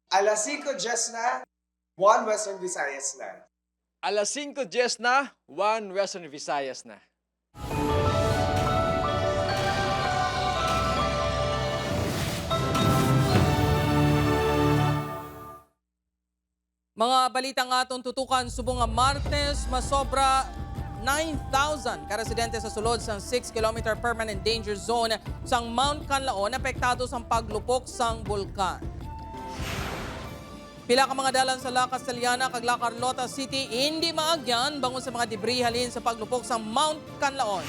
Alas 5:10 na, 1 Western Visayas na. Alas 5:10 na, 1 Western Visayas na. Mga balitang atong tutukan subong nga Martes, masobra 9,000 karesidente sa sulod sang 6-kilometer permanent danger zone sang Mount Canlaon apektado sang paglupok sang bulkan. Pila ka mga dalan sa La Castellana kag La Carlota City hindi maagyan bangon sa mga debris halin sa paglupok sang Mount Canlaon.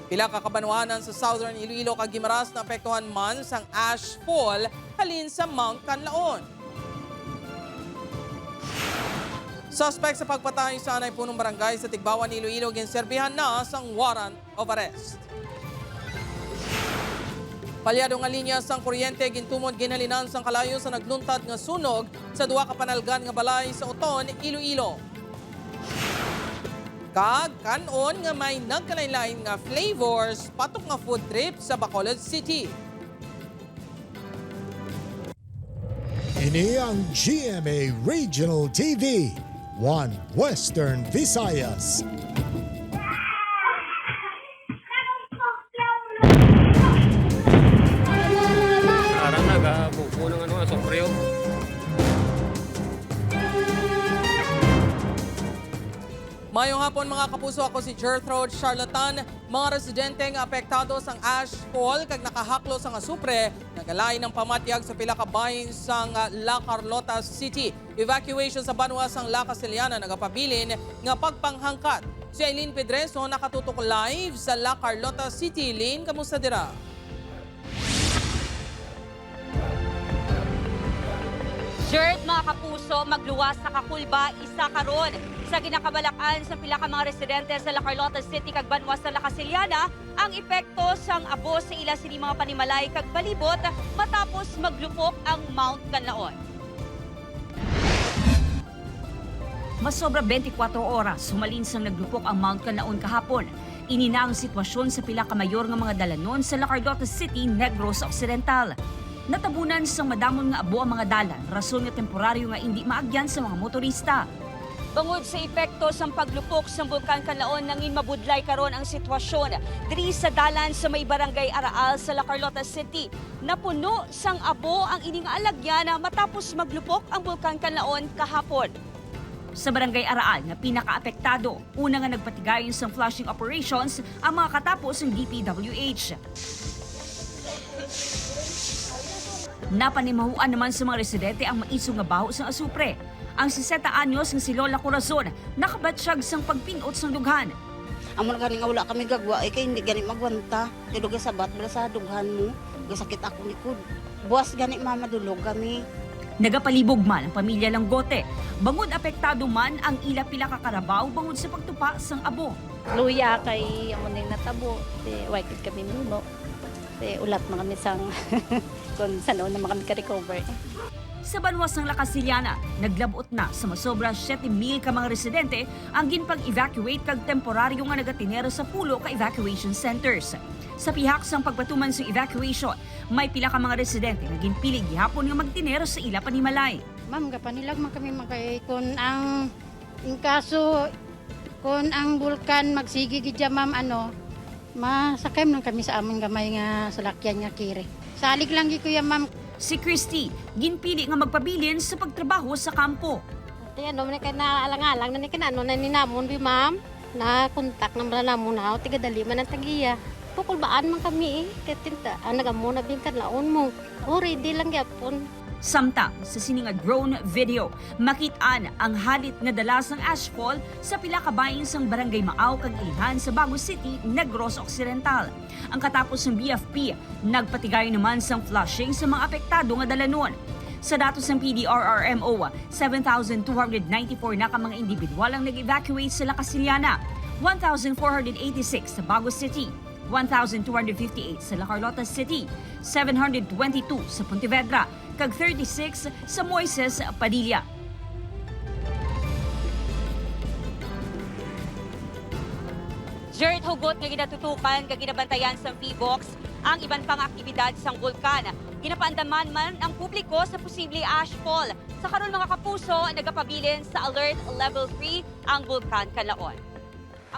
Pila ka kabanwanan sa Southern Iloilo kag Guimaras na apektuhan man sang ash fall halin sa Mount Canlaon. Suspect sa pagpatay sa anay punong barangay sa Tigbawan, Iloilo, ginserbihan na sang warrant of arrest. Palyado nga linya sang kuryente gintumod ginhalinan sang kalayo sa nagluntad nga sunog sa duwa ka panalgan nga balay sa Uton, Iloilo. Kag kanon nga may nagkalain-lain nga flavors patok nga food trip sa Bacolod City. Ini ang GMA Regional TV, 1 Western Visayas. Parang nag-buko ng sopryo. Mayong hapon mga kapuso, ako si Gertrude Charlatan. Mga residente nga apektado sang ash fall kag nakahaklo sang asupre, nagalain ng pamatyag sa pila ka bahin sang La Carlota City. Evacuation sa banwa sang La Castellana nagapabilin nga pagpanghangkat. Si Aileen Pedreso nakatutok live sa La Carlota City. Aileen, kamusta dira? Shirt mga kapuso, magluwas sa Kakulba, isa karon sa ginakabalakan sa pila ka mga residente sa La Carlota City kag banwa sa La Castellana ang epekto sang abo sa ila sini mga panimalay kag palibot matapos maglupok ang Mount Canlaon. Masobra 24 oras humalin sang naglupok ang Mount Canlaon kahapon. Inina ang sitwasyon sa pila ka mayor nga mga dalanon sa La Carlota City, Negros Occidental. Natabunan sang madamon nga abo ang mga dalan, rason nga temporaryo nga hindi maagyan sa mga motorista. Bangod sa epekto sang paglupok sa Bulkan Canlaon nangin mabudlay karon ang sitwasyon diri sa dalan sa may barangay Araal sa La Carlota City. Napuno sang abo ang ining alagyan matapos maglupok ang Bulkan Canlaon kahapon. Sa barangay Araal nga pinakaapektado, una nga nagpatigayon sang flushing operations ang mga katapos ng DPWH. Napanimahuan naman sa mga residente ang maisong nga baho sa asupre. Ang 60 anyos nga si Lola Corazon nakabatsyag sang pagpinot sang dughan. Amon gani nga wala kami gagwa, kay hindi gani magwanta. Kay duga sabat bala sa dughan mo, gasakit ako likod. Buwas gani mama dulog kami. Nagapalibog man ang pamilya Langgote. Bangod apektado man ang ila pila ka karabaw bangod sa pagtupa sang abo. Luya kay amon ning natabo, white kami muno. Ulat mga kami sang kung saan na mga kami ka-recover. Sa banwas ng La Castellana, naglabot na sa masobra 7,000 ka mga residente ang ginpag-evacuate kag temporaryo nga nagatinero sa pulo ka evacuation centers. Sa pihak sang pagpatuman sa evacuation, may pila ka mga residente nga ginpili gihapon nga magtinero sa ila panimalay. Ma'am, kapanilag man kami makay kung ang in kaso kung ang bulkan magsigi gidya ma'am masakay man kami sa amon gamay nga salakyan nga kiri. Salig lang gi kuya ma'am. Si Christy, ginpili nga magpabilin sa pagtrabaho sa kampo. Ate, man kay naalang-alang na kinano na ninamon bi ma'am. Na kontak na namon na tiga dali man ang tagiya. Pukulbaan man kami katinta nagamo na bintan laon mo. Ready lang gyapon. Samtang sa sininga drone video, makitaan ang halit nga dalas ng ashfall sa pila ka bahin sang barangay Maaw kag Ilihan sa Bago City, Negros Occidental. Ang katapos ng BFP, nagpatigay naman sang flushing sa mga apektado nga dalanon. Sa datos ng PDRRMO, 7,294 na ka mga individual ang nag-evacuate sa La Castellana, 1,486 sa Bago City, 1,258 sa La Carlota City, 722 sa Pontevedra, kag 36 sa Moises Padilla. Jared hugot nga ginatutukan kag ginabantayan sa PHIVOLCS ang iban pang aktibidad sang bulkan. Ginapaandaman man ang publiko sa posibleng ashfall. Sa karon mga kapuso, nagapabilin sa Alert Level 3 ang bulkan Canlaon.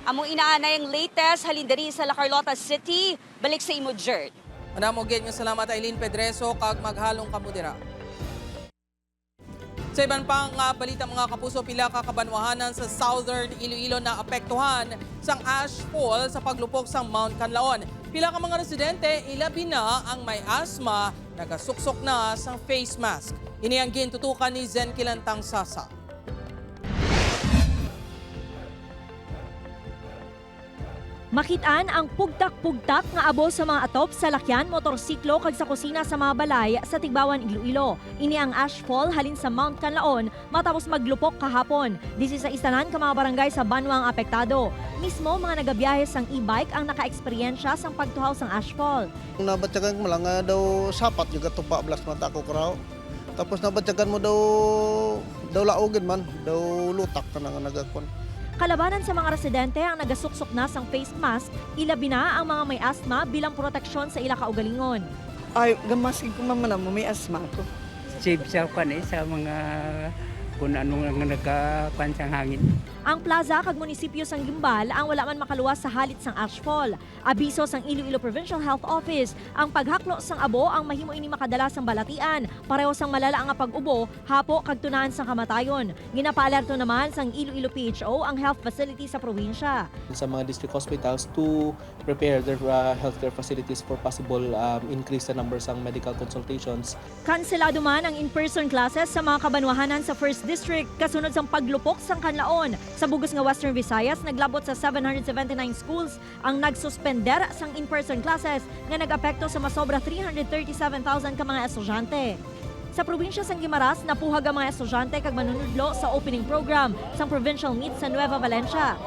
Among inaanay ang latest halindari sa La Carlota City. Balik sa imo, Jared. Manamogin nga salamat Aileen Pedreso kag maghalong kamudira. Sa iban pang balita mga kapuso, pila ka kabanwahanan sa Southern Iloilo na apektuhan sang ashfall sa paglupok sang Mount Canlaon. Pila ka mga residente, ilabi na ang may asma, nagasuksok na sang face mask. Ini ang gintutukan ni Zen Kilantang Sasa. Makitaan ang pugtak-pugtak nga abo sa mga atop sa lakyan, motorsiklo kag sa kusina sa mga balay sa Tigbawan, Iloilo. Ini ang ashfall halin sa Mount Canlaon matapos maglupok kahapon. 16 ka mga barangay sa Banwa ang apektado. Mismo mga nagabiyahe sang e-bike ang naka-eksperyensya sang pagtuhaw sang ashfall. Nabatyagan mo lang nga daw sapat juga tupa blas mata ko kraw. Tapos nabatyagan mo daw laogin man, daw lutak na nga nagakon. Kalabanan sa mga residente ang nagasuksok na sang face mask, ilabi na ang mga may asma bilang proteksyon sa ila kaugalingon. Ay, gamaskin ko mamana mo, may asma ko. Save siya sa mga kung ano nga nagkapansang hangin. Ang plaza kag munisipyo sang Gimbal ang wala man makaluwas sa halit sang ashfall. Abiso sang Iloilo Provincial Health Office, ang paghaklo sang abo ang mahimo ini makadala sang balatian. Pareho sang malala nga pag-ubo, hapo kag tunahan sang kamatayon. Ginapaalerto naman sang Iloilo PHO ang health facility sa probinsya. Sa mga district hospitals to prepare their healthcare facilities for possible increase sa numbers ng medical consultations. Kanselado man ang in-person classes sa mga kabanwahanan sa 1st District kasunod sang paglupok sang Canlaon. Sa bugos nga Western Visayas, naglabot sa 779 schools ang nagsuspender sang in-person classes nga nag-apekto sa masobra 337,000 ka mga estudyante. Sa probinsya sang Guimaras, napuhag ang mga estudyante kag manunudlo sa opening program sang provincial meet sa Nueva Valencia.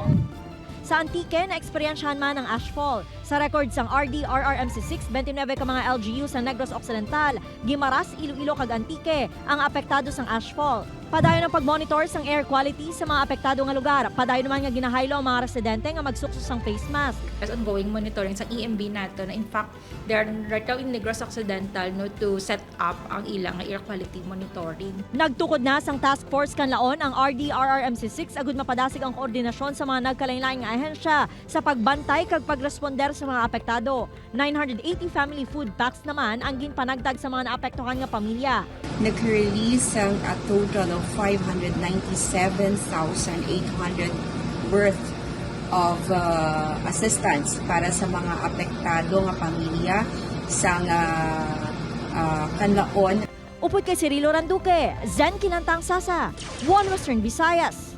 Sa Antique, na-eksperyensyahan man ang ashfall. Sa record sang RD RRMC6, 29 ka mga LGU sa Negros Occidental, Guimaras, Iloilo kag Antique ang apektado sang ashfall. Padayon ang pag-monitor sang air quality sa mga apektado nga lugar. Padayon naman nga ginahaylo ang mga residente nga magsuksos sang face mask. As ongoing monitoring sa EMB nato na in fact they are right now in Negros Occidental to set up ang ilang air quality monitoring. Nagtukod na sang task force Canlaon ang RD RRMC6 agud mapadasig ang koordinasyon sa mga nagkalain-lain nga ahensya sa pagbantay kag pagresponder sa mga apektado. 980 family food packs naman ang ginpanagdag sa mga naapektuhan nga pamilya. Nag-release ang a total of 597,800 worth of assistance para sa mga apektado nga pamilya sa Canlaon. Upod kay Cirilo Randuque, Zen Kilantang Sasa, One Western Visayas.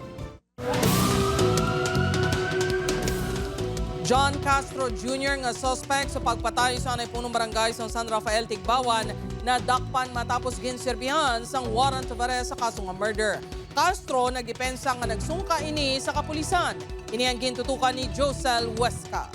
John Castro Jr. nga suspect sa pagpatay sa punong barangay sa San Rafael, Tigbawan na dakpan matapos ginserbihan sang warrant of arrest sa kaso nga murder. Castro nagdepensa nga nagsungka ini sa kapulisan. Ini ang gintutukan ni Josel Huesca.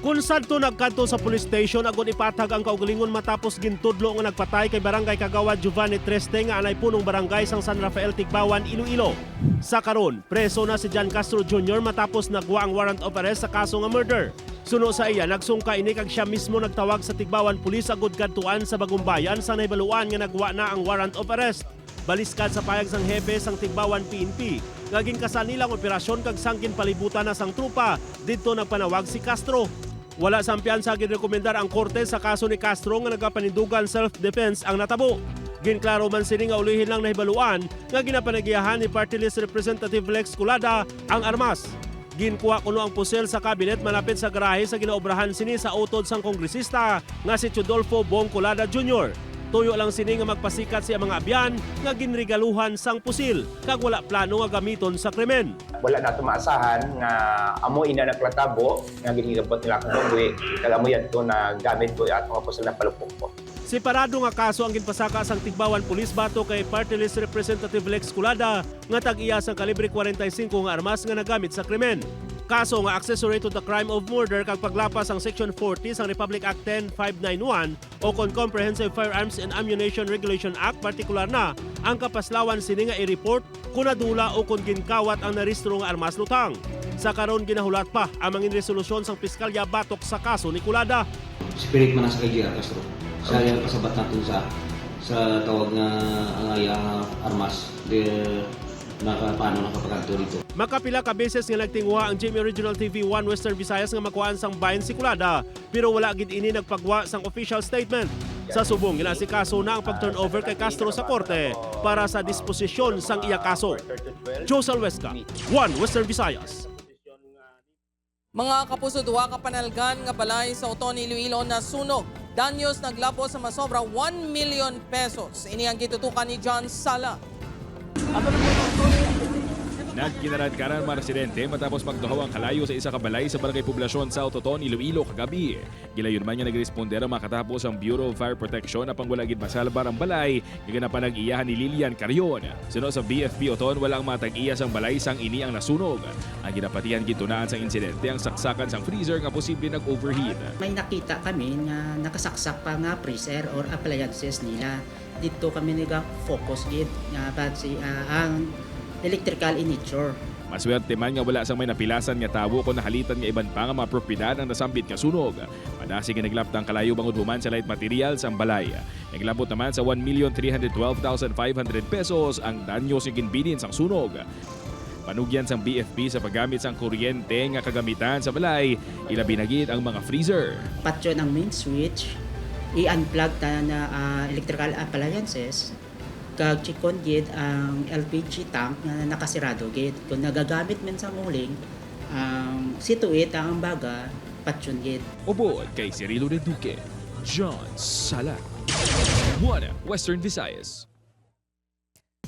Kung sadto nagkanto sa police station agon ipatag ang kaugalingon matapos gintudlo nga nagpatay kay barangay Kagawad Giovanni Treste nga anay punong barangay sang San Rafael, Tigbawan, Iloilo. Sa karon, preso na si John Castro Jr. matapos nagwa ang warrant of arrest sa kaso nga murder. Suno sa iya, nagsungka ini kag siya mismo nagtawag sa Tigbawan Police agud kadtuan sa Bagong Bayan sa naibaluan nga nagwa na ang warrant of arrest. Baliskad sa payag sang hepe sang Tigbawan PNP, gaging kasal nilang operasyon kag sangkin palibutan na sang trupa. Dito nagpanawag si Castro. Wala sa ampiyansa ginrekomendar ang korte sa kaso ni Castro nga nagapanindugan self-defense ang natabo. Ginklaro man sini nga ulihin lang nahibaluan nga ginapanagiyahan ni Party List Representative Lex Culada ang armas. Ginkuha kuno ang pusel sa kabinet malapit sa garahe sa ginaobrahan sini sa utod sang kongresista nga si Chodolfo Bong Culada Jr. Tuyo lang sini nga magpasikat siya mga abyan nga ginregaluhan sang pusil kag wala plano nga gamiton sa krimen. Wala na maasahan nga amo ina naklatabo nga ginigabot nila kung buwi kag amo yadto na gamit ko at mga pusil na palupok ko. Separado nga kaso ang ginpasaka sang Tigbawan Police bato kay Party List Representative Lex Culada nga tag-iya sang kalibre 45 nga armas nga nagamit sa krimen. Kaso nga accessory to the crime of murder kag paglapas ang Section 40 sang Republic Act 10591 o kon Comprehensive Firearms and Ammunition Regulation Act, partikular na ang kapaslawan sini nga i-report kung nadula o kung ginkawat ang naristro nga armas lutang. Sa karon ginahulat pa ang mangin resolusyon sang piskalya batok sa kaso ni Culada. Spirit man sa kay J.R. Castro. Sa yung kasabat natin sa tawag nga ang armas. Paano nakapaganto dito. Makapila ka beses nga nagtingwa ang GMA Regional TV 1 Western Visayas nga makuhaan sang bayan si Culada, pero wala gid ini nagpagwa sang official statement. Sa subong ginasikaso na ang pag-turnover kay Castro sa korte para sa disposisyon sang iya kaso. Josel Huesca, 1 Western Visayas. Mga kapuso, duwa ka panalgan nga balay sa Oton, Iloilo na sunog. Danyos naglabo sa masobra 1 million pesos. Ini ang gitutukan ni John Sala. Nagkinaradkaran mga residente matapos magduhaw ang kalayo sa isa ka balay sa barangay poblasyon sa Ototon, Iloilo kagabi. Gilayon man niya nagresponder ang makatapos ang Bureau of Fire Protection na pangwalagid masalbar ang balay kaya napanag-iyahan ni Lilian Carion. Suno sa BFP Oton, walang matag-iya sang balay sang ini ang nasunog. Ang ginapatihan gitunaan sang insidente ang saksakan sang freezer nga posible nag-overheat. May nakita kami na nakasaksak pa nga freezer or appliances nila. Dito kami nag-focus gid nga ang electrical in nature. Maswerte man nga wala sang may napilasan nga tawo kung nahalitan nga iban pa nga mga propiedad ang nasambit nga sunog. Madasi nga naglaptang kalayo bangod human sa light materials ang balay. Naglabot naman sa 1,312,500 pesos ang danyo sa ginbinin sang sunog. Panugyan sang BFP sa paggamit sang kuryente nga kagamitan sa balay, ilabi na gid ang mga freezer. Patyo ng main switch, i-unplug ta na electrical appliances, kag chikon gid ang LPG tank na nakasirado gid. Kung nagagamit man sa muling, situit ang baga, patyon gid. Ubod kay Cirilo de Duque, John Sala, 1 Western Visayas.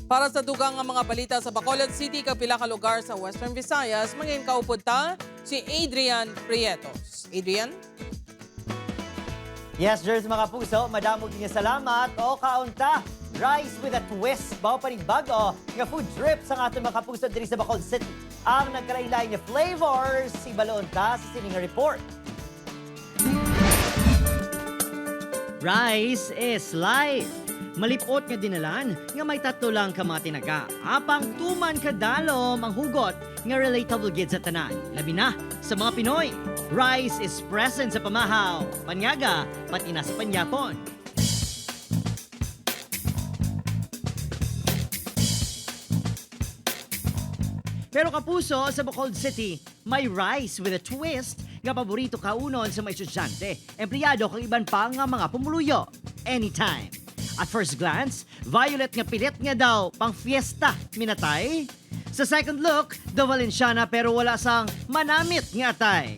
Para sa dugang ang mga balita sa Bacolod City, kapila ka lugar sa Western Visayas, mangin kaupod ta si Adrian Prietos. Adrian? Yes, Jers, mga puso, madamog niya salamat o kaunta. Rice with a twist, bao panibago nga food trip sa atong mga kapuso diri sa Bacolod City. Ang nagkarailay niya flavors, si Baloon ta sa sining report. Rice is life. Malipot nga dinalan nga may tatlo lang ka mga tinaga. Apang tuman kadalom ang hugot nga relatable gid sa tanan. Labi na sa mga Pinoy. Rice is present sa pamahaw, panyaga, pati na sa panyapon. Pero kapuso, sa Bacolod City, may rice with a twist nga paborito kaunon sa mga estudyante, empleyado kang iban pa nga mga pumuluyo. Anytime. At first glance, violet nga pilit nga daw pang fiesta minatay. Sa second look, the Valenciana pero wala sang manamit nga atay.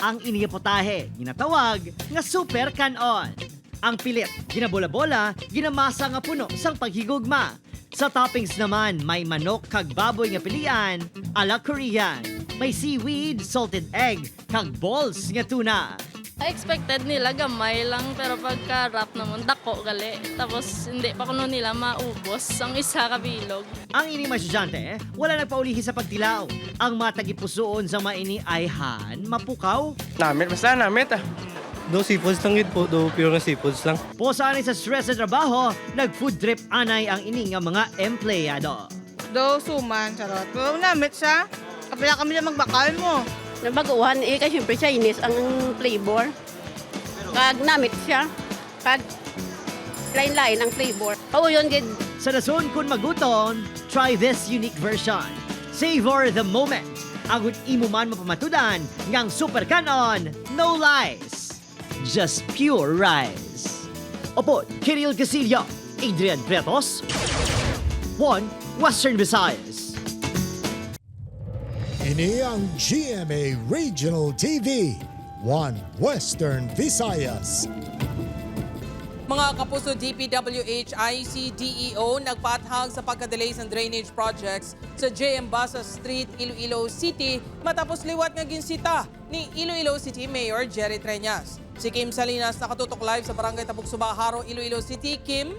Ang iniyapotahe, ginatawag nga super kanon. Ang pilit, ginabola-bola, ginamasa nga puno sang paghigugma. Sa toppings naman, may manok kag baboy nga pilian, ala Korean. May seaweed, salted egg, kag balls nga tuna. Expected nila gamay lang pero pagka-wrap naman dako gali. Tapos hindi pa kuno nila maubos ang isa ka bilog. Ang ini mga estudyante, wala nagpaulihi sa pagtilaw. Ang matagipusoon sa maini ay han, mapukaw. Namit, basta namit ah. Do seafoods lang yun po, do pure na seafoods lang. Po sa anay sa stress sa trabaho, nag-food trip anay ang ini nga mga empleyado. Do suman, charot. Pero namit siya, kapila kami na magbakal mo. Nabaguhan kasi siyempre Chinese ang flavor. Kag namit siya, kag lain-lain ang flavor. Oo yun, gid. Sa nasun kung magutom, try this unique version. Savor the moment. Agud imo man mapamatudan ngang super kanon, no lies. Just pure rice. Opo, Kiril Gasilio, Adrian Prietos, 1 Western Visayas. Ini ang GMA Regional TV, 1 Western Visayas. Mga kapuso, DPWH, ICDEO nagpaathag sa pagka-delay sa drainage projects sa JM Basa Street, Iloilo City matapos liwat nga ginsita ni Iloilo City Mayor Jerry Treñas. Si Kim Salinas nakatutok live sa Barangay Tabuk Subaharo, Iloilo City. Kim?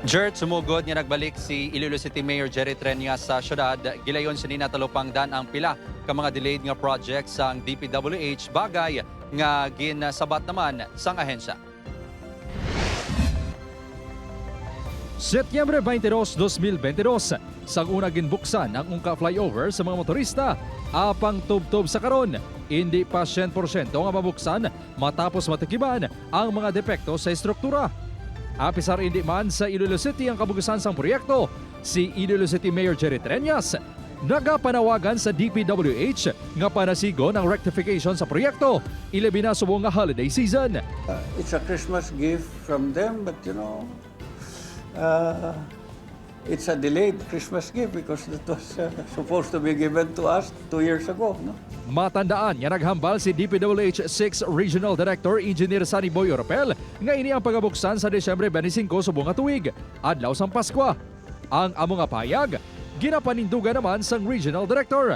Jert, sumugod nga nagbalik si Iloilo City Mayor Jerry Treñas sa syudad. Gilayon sinina talupangdan ang pila ka mga delayed nga projects sang DPWH bagay nga ginsabat naman sang ahensya. Setyembre 22, 2022, sang una ginbuksan ang ungka flyover sa mga motorista, apang tubtob sa karon. Hindi pa 100% nga mabuksan matapos matikiban ang mga depekto sa estruktura. Apisar hindi man sa Iloilo City ang kabugasan sang proyekto, si Iloilo City Mayor Jerry Treñas nagapanawagan sa DPWH nga panasigon ang rectification sa proyekto, ilabi na subong nga holiday season. It's a Christmas gift from them, but it's a delayed Christmas gift because it was supposed to be given to us 2 years ago. No? Matandaan nga naghambal si DPWH 6 Regional Director Engineer Sunny Boy Oropel nga ini ang pagabuksan sa Desyembre 25 subong nga tuig, adlaw sang Paskwa. Ang amo nga payag ginapanindugan naman sang Regional Director.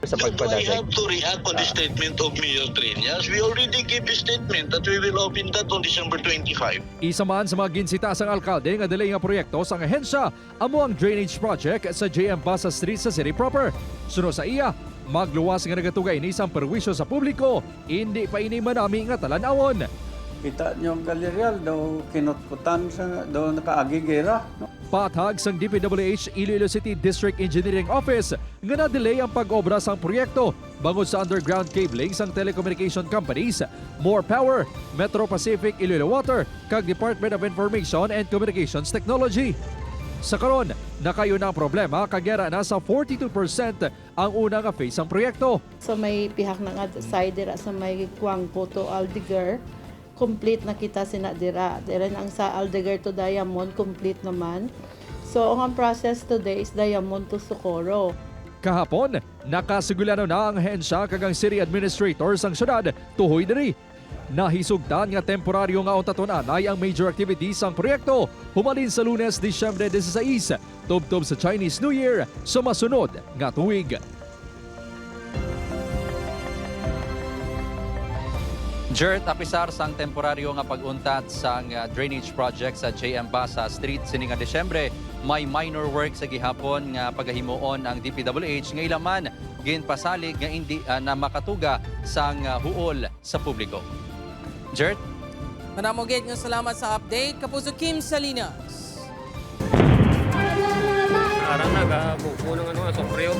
I have to react on the statement of Mayor Treñas. We already gave the statement that we will open that on December 25. Isa man sa mga ginsita sang alkalde nga delay nga proyekto sang ahensya amo ang drainage project sa JM Basa Street sa city proper. Sunod sa iya, magluwas nga nagatugay ni isang perwisyo sa publiko, hindi pa ini manami nga talan-awon. Kita niyo ang galeryal daw kinutkutan sa daw nakaagigera. No? Patag sang DPWH Iloilo City District Engineering Office nga na-delay ang pag-obra sang proyekto bangod sa underground cabling sang telecommunication companies, More Power, Metro Pacific Iloilo Water, kag Department of Information and Communications Technology. Sa karon, nakayo na ang problema kagera na sa 42% ang una nga phase ang proyekto. So may pihak na nga side dira sa may Kuangpo to Aldegar, complete na kita sinadira. Dira ang sa Aldegar to Diamond, complete naman. So ang process today is Diamond to Socorro. Kahapon, nakasigulano na ang hensya kagang city administrator sang syudad tuhoy diri. Nahisugdan nga temporaryo nga untatunanay ang major activities sang proyekto humalin sa Lunes, Disyembre 16, tubtob sa Chinese New Year sa masunod nga tuig. Jert, apisar sang temporaryo nga pag-untat sang drainage project sa JM Basa Street sining nga Desyembre, may minor work sa gihapon nga pagahimuon ang DPWH nga ilaman ginpasalig nga hindi na makatuga sang huol sa publiko. Jert? Manamogit nga salamat sa update. Kapuso Kim Salinas. Arang nagabuko ng sopreo.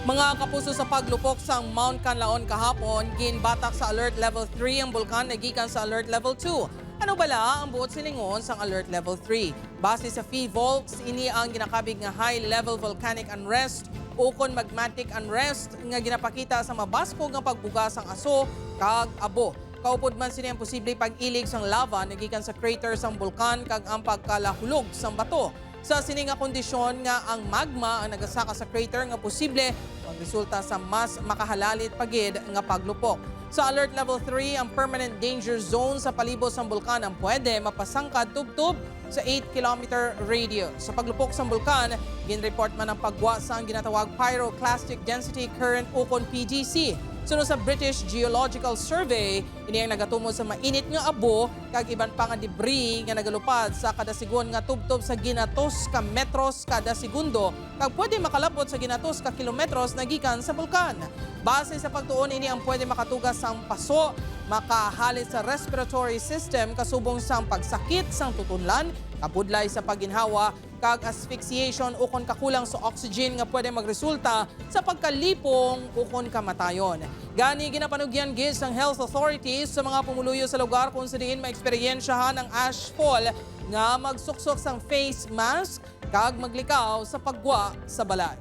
Mga kapuso, sa paglupok sang Mount Canlaon kahapon, ginbatak sa Alert Level 3 ang bulkan nagikan sa Alert Level 2. Ano bala ang buot silingon sang Alert Level 3? Base sa PHIVOLCS, ini ang ginakabig nga high-level volcanic unrest ukon magmatic unrest nga ginapakita sa mabaskog nga pagbuga sang aso kag abo. Kaupod man sini ang posible pag-ilig sang lava nagikan sa crater sang bulkan kag ang pagkalahulog sang bato. Sa sining nga kondisyon nga ang magma ang nagasaka sa crater nga posible magresulta sa mas makahalalit pagid nga paglupok. Sa Alert Level 3, ang permanent danger zone sa palibot sang bulkan ang pwede mapasangkad tubtob sa 8-kilometer radius. Sa paglupok sang bulkan, ginreport man ang pagwa sa ang ginatawag Pyroclastic Density Current ukon PDC. Sunod sa British Geological Survey, ini ang nagatumod sa mainit nga abo kag iban pa nga debris nga nagalupad sa kada sigon nga tubtob sa ginatos ka metros kada segundo kag pwede makalapot sa ginatos ka kilometros nagikan sa bulkan. Base sa pagtuon, ini ang pwede makatugas sang paso, makahalit sa respiratory system kasubong sang pagsakit sang tutunlan, kapudlay sa paginhawa kag asphyxiation ukon kakulang sa oxygen nga pwede magresulta sa pagkalipong ukon kamatayon. Gani ginapanugyan gid sang health authorities sa mga pumuluyo sa lugar kung sa diin maeksperiensyahan ang ash fall nga magsuksok sang face mask kag maglikaw sa pagwa sa balay.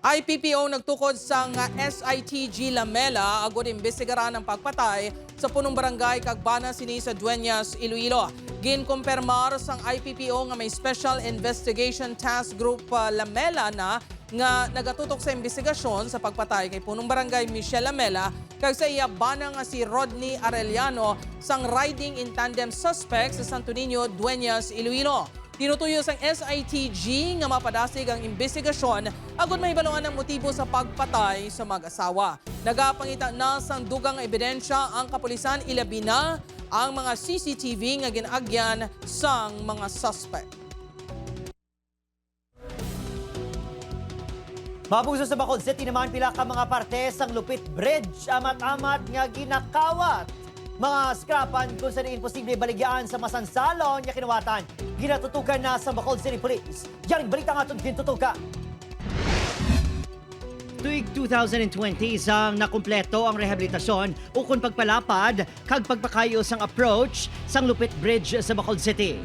IPPO nagtukod sang SITG Lamela agud imbestigaran ang pagpatay sa punong barangay kag bana sini sa Dueñas, Iloilo. Ginkumpirmar sang IPPO nga may Special Investigation Task Group Lamela na nga nagatutok sa investigasyon sa pagpatay kay punong barangay Michelle Lamela kag sa iya bana nga si Rodney Arellano sang riding in tandem suspect sa Santo Niño, Dueñas, Iloilo. Tinutuyo sang SITG nga mapadasig ang investigasyon agud mahibaluan ang motibo sa pagpatay sa mag-asawa. Nagapangita na sang dugang ebidensya ang kapulisan, ilabi na ang mga CCTV nga ginagyan sang mga suspect. Mabuso sa Bacolod City naman pila ka mga parte sang Lupit Bridge amat-amat nga ginakawat. Mga skrapan kung saan imposible baligyan sa masansalon nga kinawatan. Ginatutukan na sa Bacolod City Police. Yaring balita nga itong gintutukan. Tuig 2020 sang nakumpleto ang rehabilitasyon ukon pagpalapad kag pagpakayo sang approach sang Lupit Bridge sa Bacolod City.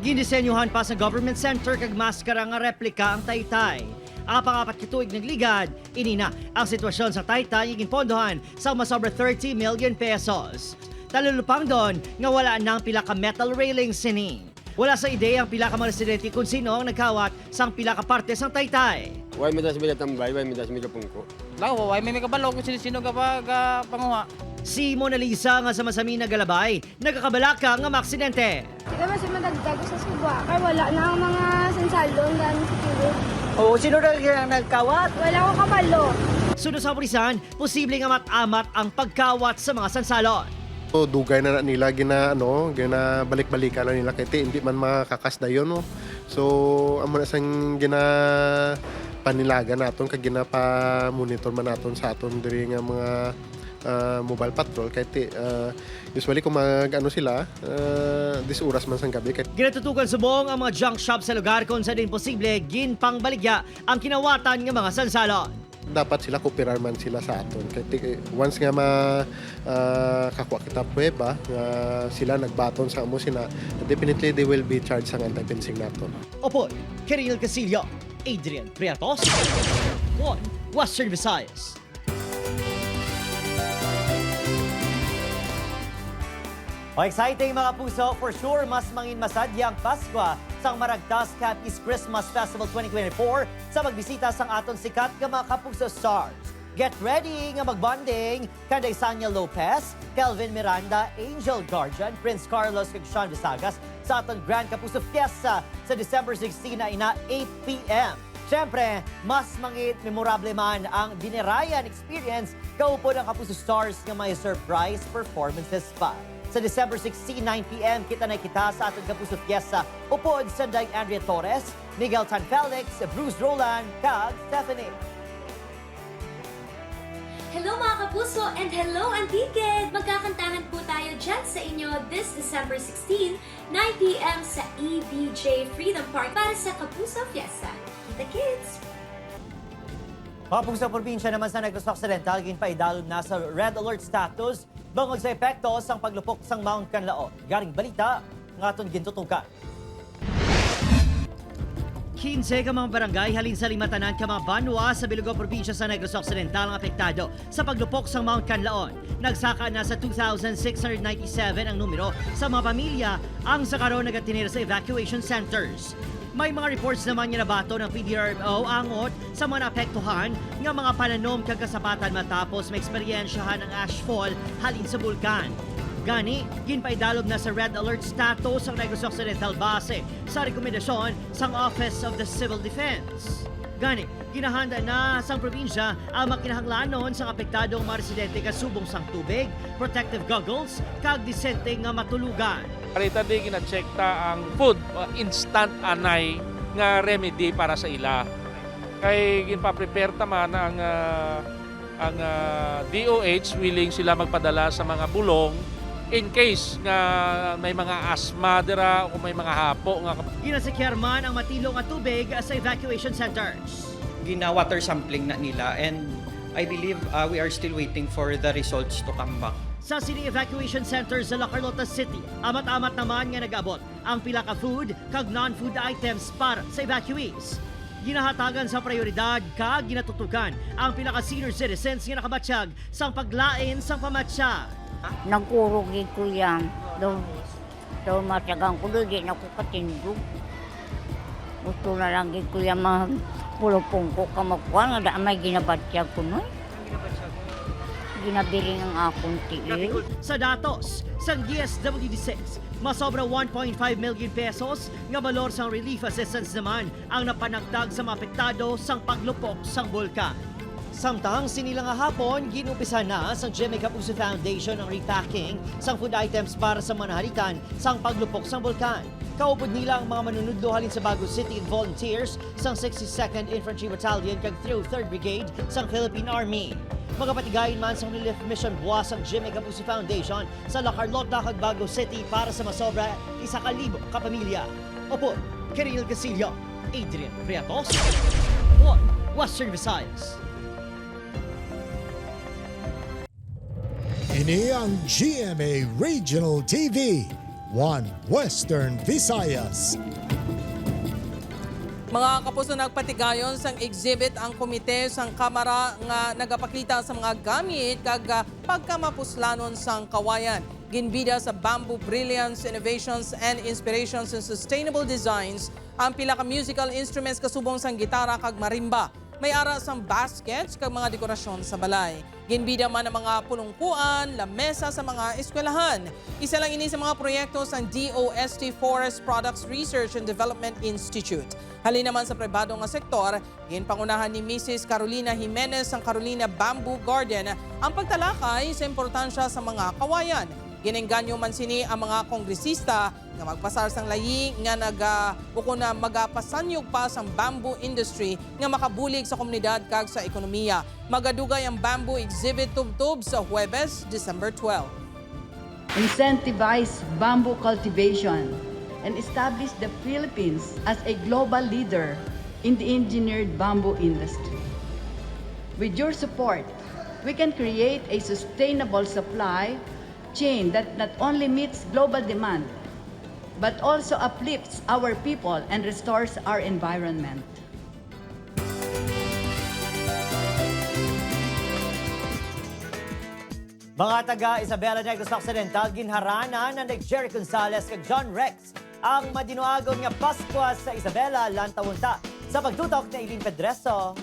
Ginisenyuhan pa sa government center kag maskara nga replika ang Taytay. Apang-apat kituig nagligad, inina ang sitwasyon sa Taytay iginpondohan sa masobra 30 million pesos. Talulupang doon nga wala nang pila ka metal railing sini. Wala sa ideya ang pila ka mga residente kung sino ang nagkawat sang pila ka parte sang Taytay. Way midas bila tambay, way midas bila pungko. Lawa, way may kabalo kung sino ka ba panguha. Si Mona Lisa nga sa masami na galabay, nagkakabalaka nga maaksidente. Sige mas madagdag sa suba, kaya wala na ang mga sensalon dahil sa kilid. Oo, sino na nagkawat? Wala ko kabalo. Sunod sa pulisan, posibleng amat-amat ang pagkawat sa mga sansalon. Dugay na nila gina balik-balikan na nila kay hindi man makakasda yun no. So amo na sang gina panilaga naton kag gina pa monitor man naton sa aton diri nga mga mobile patrol kay usually kung sila dis oras man sang gabi kay ginatutukan subong ang mga junk shop sa lugar kung saan din posible ginpangbaligya ang kinawatan nga mga sansalon. Dapat sila kooperar man sila sa aton kay once nga kakuha kita prueba nga sila nagbaton sa amo sina, definitely they will be charged sa anti-fencing naton. Opo, Kiril Casillo, Adrian Priatos, One Western Visayas. Exciting mga puso, for sure mas mangin masadyang Pasko sang Maragtas Capiz Christmas Festival 2024 sa magbisita sang aton sikat nga mga kapuso stars. Get ready nga magbonding kanday Sanya Lopez, Kelvin Miranda, Angel Guardian, Prince Carlos kag Sean Visagas sa aton Grand Kapuso Fiesta sa December 16 na ina 8 p.m. Siyempre, mas mangit memorable man ang dinerayan experience kaupod ang Kapuso Stars nga may surprise performances pa. Sa December 16, 9 p.m., kita sa ating Kapuso Fiesta. Upod sa Day Andrea Torres, Miguel Tan Felix, Bruce Roland, kag Stephanie. Hello mga kapuso and hello Antique! Magkakantahan po tayo dyan sa inyo this December 16, 9 p.m. sa EBJ Freedom Park para sa Kapuso Fiesta. Kita kids! Kapag sa probinsya naman sa Negros Occidental, ginpaidalog na sa red alert status bangod sa epekto sang paglupok sang Mount Canlaon. Garing balita, nga aton gintutukan. 15 ka mga barangay halin sa limatanan ka mga banwa sa Bilugao probinsya sa Negros Occidental ang apektado sa paglupok sa Mount Canlaon. Nagsaka na sa 2,697 ang numero sa mga pamilya ang sa karon nagatinira sa evacuation centers. May mga reports naman nga nabato ng PDRMO angot sa mga naapektuhan nga mga pananom kag kasapatan matapos maeksperiensyahan ang ashfall halin sa bulkan. Gani, ginpaidalob na sa red alert status ang Negros Occidental base sa rekomendasyon sang Office of the Civil Defense. Gani, ginahanda na sang probinsya ang makinahanglanon sang apektadong mga residente kasubong sang tubig, protective goggles, kag disente nga matulugan. Karita di gina-check ta ang food, instant anay nga remedy para sa ila. Kay ginpa-prepare ta man ang DOH willing sila magpadala sa mga bulong in case nga may mga asthma dira o may mga hapo nga. Ginasekyar man ang matilo nga tubig sa evacuation centers. Gina-water sampling na nila and I believe we are still waiting for the results to come back. Sa City Evacuation Center sa La Carlota City, amat-amat naman nga nag-abot ang pila ka food kag non-food items para sa evacuees. Ginahatagan sa prioridad kag ginatutukan ang pila ka senior citizens nga nakabatsyag sang paglain sang pamatsyag. Nagkurugin ko yan. Daw matyagang ko doon, di na ko katindog. Gusto na lang ko yan pulupong ko kamakwan, nga may ginabatsyag ko nun. Ginabili ng akong tiil. Sa datos, sang DSWD6, masobra 1.5 million pesos nga balor sang relief assistance naman ang napanagdag sa mga apektado sang paglupok sang bulkan. Samtang sinilang nga hapon, ginumpisa na sa GMA Kapuso Foundation ang repacking sang food items para sa manahalikan sang paglupok sang bulkan. Kaupod nila ang mga manunudlo halin sa Bago City volunteers sang 62nd Infantry Battalion kag 3rd Brigade sang Philippine Army. Magapatigayin man sang relief mission buwas ang GMA Kapuso Foundation sa La Carlota kag Bago City para sa masobra 1,000 kapamilya. Opo, Kiril Casillo, Adrian Priatos, Western Visayas. Ini ang GMA Regional TV, One Western Visayas. Mga kapuso, nagpatigayon sang exhibit ang komite sang Kamara nga nagapakita sa mga gamit kag pagkamapuslanon sang kawayan. Ginbida sa Bamboo Brilliance, Innovations and Inspirations in Sustainable Designs ang pila ka musical instruments kasubong sang gitara kag marimba. May ara sang baskets kag mga dekorasyon sa balay. Ginbida man ang mga pulungkuan, lamesa sa mga eskwelahan. Isa lang ini sa mga proyekto sang DOST Forest Products Research and Development Institute. Halin naman sa pribado nga sektor, ginpangunahan ni Mrs. Carolina Jimenez ang Carolina Bamboo Garden ang pagtalakay sa importansya sa mga kawayan. Ginengganyo man sini ang mga kongresista nga magpasar sang layi nga magapasanyog pa sang bamboo industry nga makabulig sa komunidad kag sa ekonomiya. Magadugay ang bamboo exhibit tubtob sa Huwebes, December 12. Incentivize bamboo cultivation and establish the Philippines as a global leader in the engineered bamboo industry. With your support, we can create a sustainable supply chain that not only meets global demand, but also uplifts our people and restores our environment. Mga taga Isabela Negros Occidental, ginharanan ng Jerry Gonzalez kag John Rex ang madinuagon nga Pasko sa Isabela lantawunta. Sa pagtutok na Eileen Pedreso.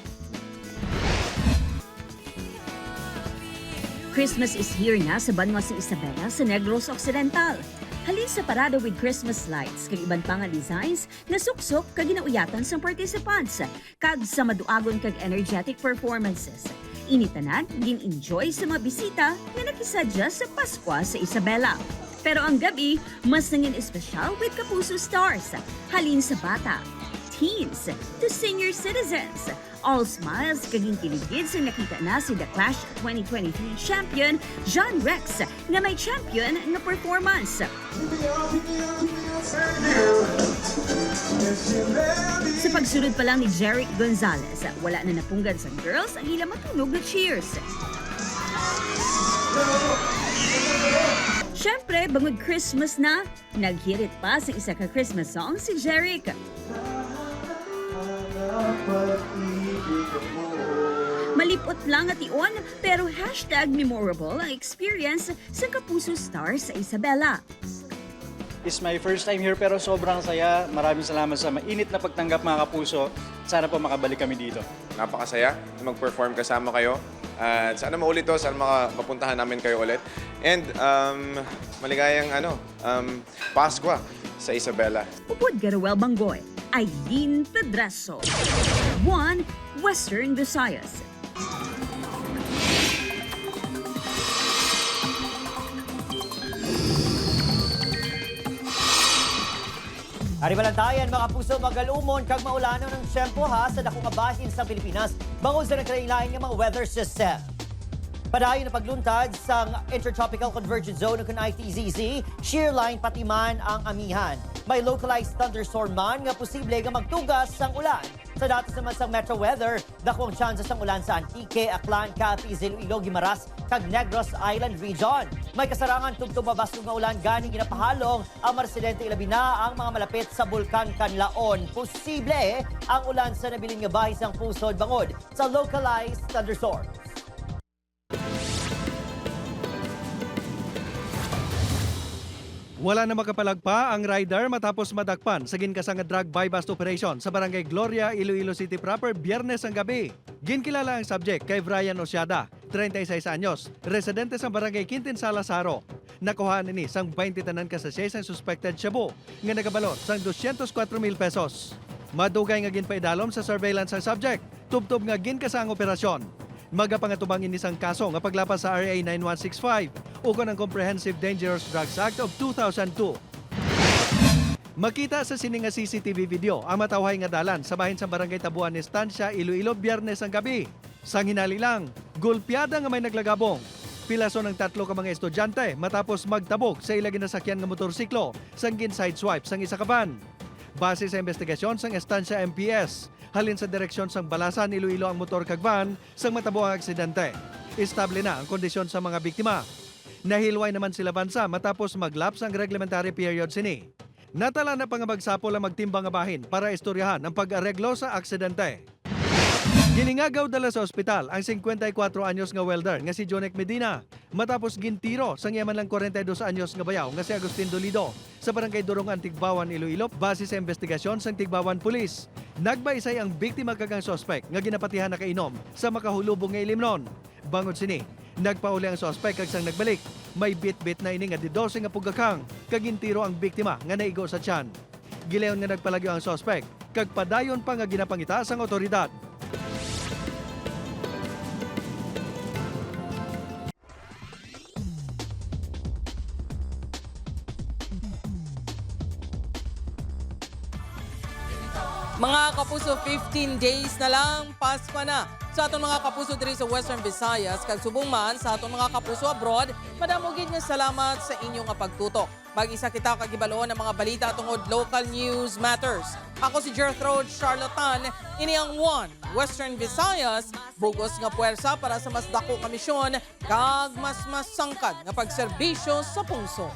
Christmas is here na sa Banwas ng Isabela sa Negros Occidental. Halin sa parada with Christmas lights kag iban pa nga designs na suksok kag ginauyatan sa participants kag sa maduagon kag energetic performances. Initanan, gin-enjoy sa mga bisita na nakisadya sa Pasko sa Isabela. Pero ang gabi, mas nangin espesyal with Kapuso Stars. Halin sa bata, teens, to senior citizens. All smiles kaging kiligid sa nakita na si The Clash 2023 champion John Rex nga may champion na performance. Sa pagsunod pa lang ni Jeric Gonzalez, wala na napunggad sa girls ang ilang matunog na cheers. Siyempre, bangod Christmas na, naghirit pa sa isa ka Christmas song si Jeric. Malipot lang at iyon, pero #memorable ang experience sa Kapuso Stars sa Isabela. It's my first time here pero sobrang saya. Maraming salamat sa mainit na pagtanggap mga kapuso. Sana po makabalik kami dito. Napakasaya na mag-perform kasama kayo. At sana maulit to, sana mapuntahan namin kayo ulit. And maligayang Pasko sa Isabela. Upod Garuel Bangoy, Eileen Pedreso. One Western Visayas. Aribalantayan mga puso, magalumon kag maulanon ng tiyempo ha sa dakong abahin sa Pilipinas bangod sa nagkalain-lain nga mga weather system. Padayon na pagluntad sa Intertropical Convergence Zone ng ITZZ, shear line pati man ang amihan. May localized thunderstorm man nga posible nga magtugas sang ulan. Sa datos naman sa Metro Weather, dakwang tsansa sang ulan sa Antique, Aklan, Capiz, Iloilo, Guimaras, kag Negros Island Region. May kasarangan tugtong mabastong nga ulan ganing ginapahalong ang mga residente ilabi na ang mga malapit sa Bulkan Canlaon. Posible ang ulan sa nabiling nga bahis ng pusod bangod sa localized thunderstorms. Wala na makapalagpa ang rider matapos madakpan sa ginkasang drug buy-bust operation sa Barangay Gloria, Iloilo City proper, Biyernes ang gabi. Ginkilala ang subject kay Brian Osiada, 36 anyos, residente sa Barangay Quintin Salazaro. Nakuha ni sang 20 tanan kasasya sang suspected shabu nga nagabalot sang 204,000 pesos. Madugay nga ginpaidalom sa surveillance ang subject, tubtob nga ginkasang operasyon. Magapangatubang inisang kaso nga paglapas sa RA 9165 ukon ang Comprehensive Dangerous Drugs Act of 2002. Makita sa sining nga CCTV video ang matawhay nga dalan sa bahin sa Barangay Tabuan Estancia, Iloilo, Biyernes ang gabi. Sang hinali lang, gulpyada nga may naglagabong. Pilaso ng 3 ka mga estudyante matapos magtabog sa ilagi na sakyan nga motorsiklo sang gin-sideswipe sang isa ka van. Base sa investigasyon sang Estancia MPS, halin sa direksyon sang Balasan, Iloilo ang motor kag van sang matabo ang aksidente. Estable na ang kondisyon sa mga biktima. Nahilway naman sila bansa matapos maglaps ang reglementary period sini. Natala na pangabagsapol ang magtimbang nga bahin para istoryahan ang pag-areglo sa aksidente. Giningagaw dala sa ospital ang 54 anyos nga welder nga si Jonek Medina matapos gintiro sang yaman lang 42 anyos nga bayaw nga si Agustin Dolido sa barangay Durong Tigbawan, Iloilo base sa investigasyon sang Tigbawan Police. Nagbaisay ang biktima kag ang suspect nga ginapatihan na kainom sa makahulubong nga ilimnon. Bangod sini, nagpauli ang suspect kag sang nagbalik. May bit-bit na ini nga didose nga pugakang kag gintiro ang biktima nga naigo sa tiyan. Gileon nga nagpalagyo ang suspect kag padayon pa nga ginapangita sang otoridad. Mga kapuso, 15 days na lang, Pasko na. Sa atong mga kapuso diri sa Western Visayas, kag subong man sa atong mga kapuso abroad, madamugid nga salamat sa inyong pagtutok. Mag-isa kita kagibaloon ng mga balita tungod local news matters. Ako si Gertrude Charlatan, ini ang One Western Visayas, bugos nga puwersa para sa mas dako nga misyon, kag mas sangkad nga pagserbisyo sa pungso.